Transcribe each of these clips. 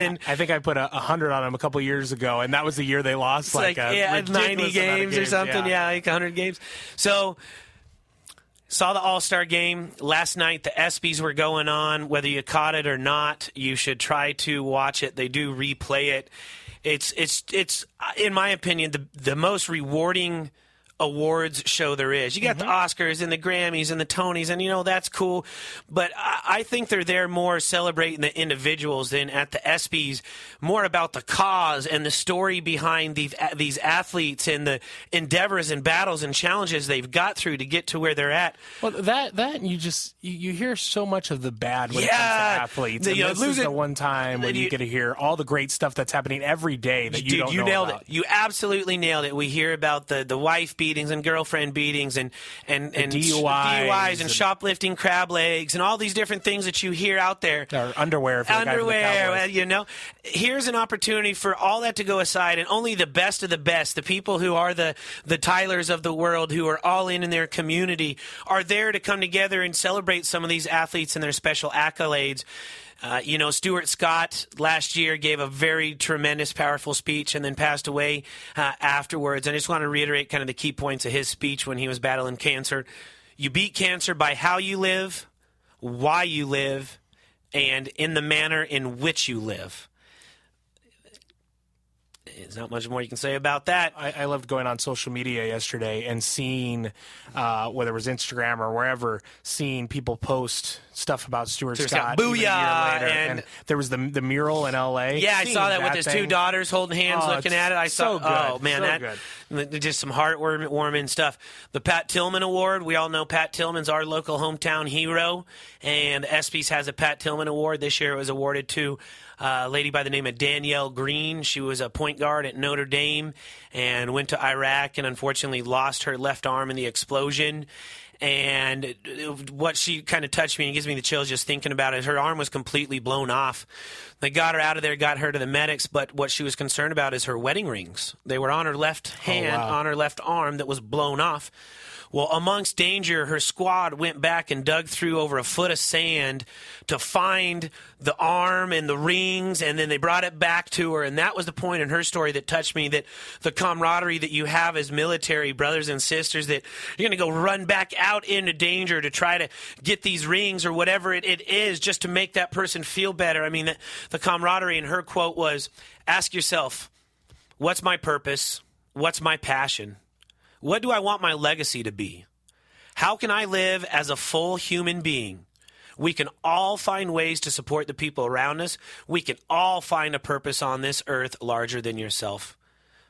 I think I put 100 on them a couple years ago, and that was the year they lost like 90 games or something. Yeah, like 100 games. So saw the All-Star game last night. The ESPYs were going on. Whether you caught it or not, you should try to watch it. They do replay it. It's in my opinion, the most rewarding awards show there is. You got the Oscars and the Grammys and the Tonys, and that's cool. But I think they're there more celebrating the individuals than at the ESPYs, more about the cause and the story behind these athletes and the endeavors and battles and challenges they've got through to get to where they're at. Well, that you hear so much of the bad when it comes to athletes. And this is the one time when you get to hear all the great stuff that's happening every day that you don't know you nailed about. it. You absolutely nailed it. We hear about the wife beatings and girlfriend beatings and DUIs and shoplifting crab legs and all these different things that you hear out there. Or underwear. Here's an opportunity for all that to go aside, and only the best of the best, the people who are the Tylers of the world, who are all in their community, are there to come together and celebrate some of these athletes and their special accolades. Stuart Scott last year gave a very tremendous, powerful speech and then passed away afterwards. And I just want to reiterate kind of the key points of his speech when he was battling cancer. You beat cancer by how you live, why you live, and in the manner in which you live. There's not much more you can say about that. I loved going on social media yesterday and seeing, whether it was Instagram or wherever, seeing people post stuff about Stuart Scott. Booyah! And there was the mural in L.A. Yeah, I saw that with his two daughters holding hands, looking at it. I saw. So good. Oh man, good. Just some heartwarming stuff. The Pat Tillman Award. We all know Pat Tillman's our local hometown hero, and ESPYs has a Pat Tillman Award. This year it was awarded to a lady by the name of Danielle Green. She was a point guard at Notre Dame and went to Iraq and unfortunately lost her left arm in the explosion. And what she kind of touched me and gives me the chills just thinking about it. Her arm was completely blown off. They got her out of there, got her to the medics, but what she was concerned about is her wedding rings. They were on her left hand, on her left arm that was blown off. Well, amongst danger, her squad went back and dug through over a foot of sand to find the arm and the rings, and then they brought it back to her. And that was the point in her story that touched me, that the camaraderie that you have as military brothers and sisters, that you're going to go run back out into danger to try to get these rings or whatever it is just to make that person feel better. I mean, the camaraderie in her quote was, ask yourself, what's my purpose? What's my passion? What do I want my legacy to be? How can I live as a full human being? We can all find ways to support the people around us. We can all find a purpose on this earth larger than yourself.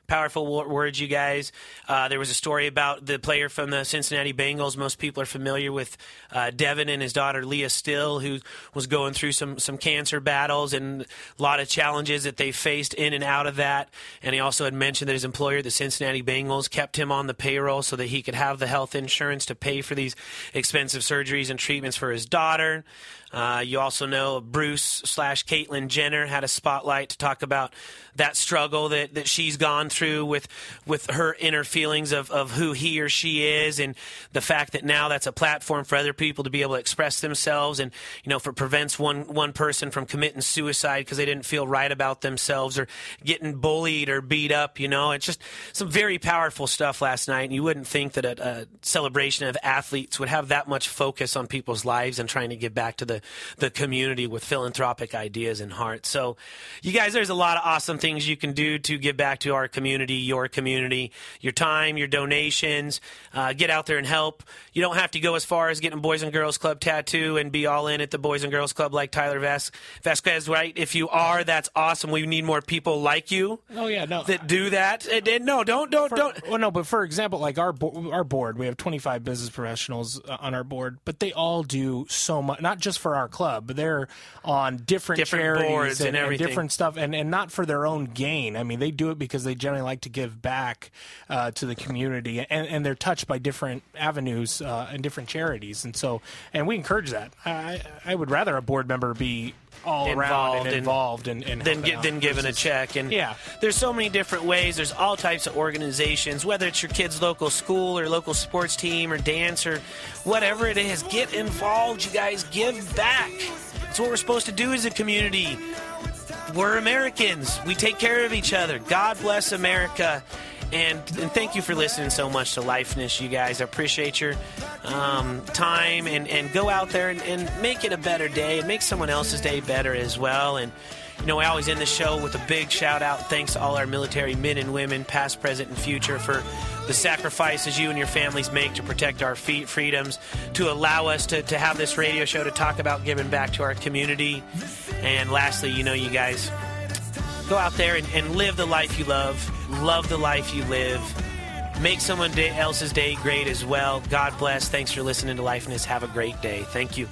Powerful words, you guys. There was a story about the player from the Cincinnati Bengals. Most people are familiar with Devin and his daughter Leah Still, who was going through some cancer battles and a lot of challenges that they faced in and out of that. And he also had mentioned that his employer, the Cincinnati Bengals, kept him on the payroll so that he could have the health insurance to pay for these expensive surgeries and treatments for his daughter. You also know Bruce/Caitlyn Jenner had a spotlight to talk about that struggle that she's gone through with her inner feelings of who he or she is, and the fact that now that's a platform for other people to be able to express themselves, and if it prevents one person from committing suicide because they didn't feel right about themselves or getting bullied or beat up. It's just some very powerful stuff last night, and you wouldn't think that a celebration of athletes would have that much focus on people's lives and trying to give back to the community with philanthropic ideas and heart. So you guys, there's a lot of awesome things you can do to give back to our community, your time, your donations. Get out there and help. You don't have to go as far as getting a Boys and Girls Club tattoo and be all in at the Boys and Girls Club like Tyler Vazquez, right? If you are, that's awesome. We need more people like you. Oh yeah, no, that do that. No, don't. Well, no, but for example, like our board, we have 25 business professionals on our board, but they all do so much, not just for our club, but they're on different charities boards and everything, and different stuff, and not for their own gain. I mean, they do it because they generally like to give back to the community, and they're touched by different avenues and different charities, and we encourage that. I would rather a board member be all around and involved and than giving a check. And yeah, there's so many different ways. There's all types of organizations, whether it's your kid's local school or local sports team or dance or whatever it is. Get involved, you guys. Give back. It's what we're supposed to do as a community. we're Americans. We take care of each other. God bless America. And thank you for listening so much to Lifeness, you guys. I appreciate your time. And go out there and make it a better day. And make someone else's day better as well. And, you know, we always end the show with a big shout-out. Thanks to all our military men and women, past, present, and future, for the sacrifices you and your families make to protect our freedoms, to allow us to have this radio show to talk about giving back to our community. And lastly, you know, you guys, go out there and live the life you love the life you live, make someone else's day great as well. God bless. Thanks for listening to Lifeness. Have a great day. Thank you.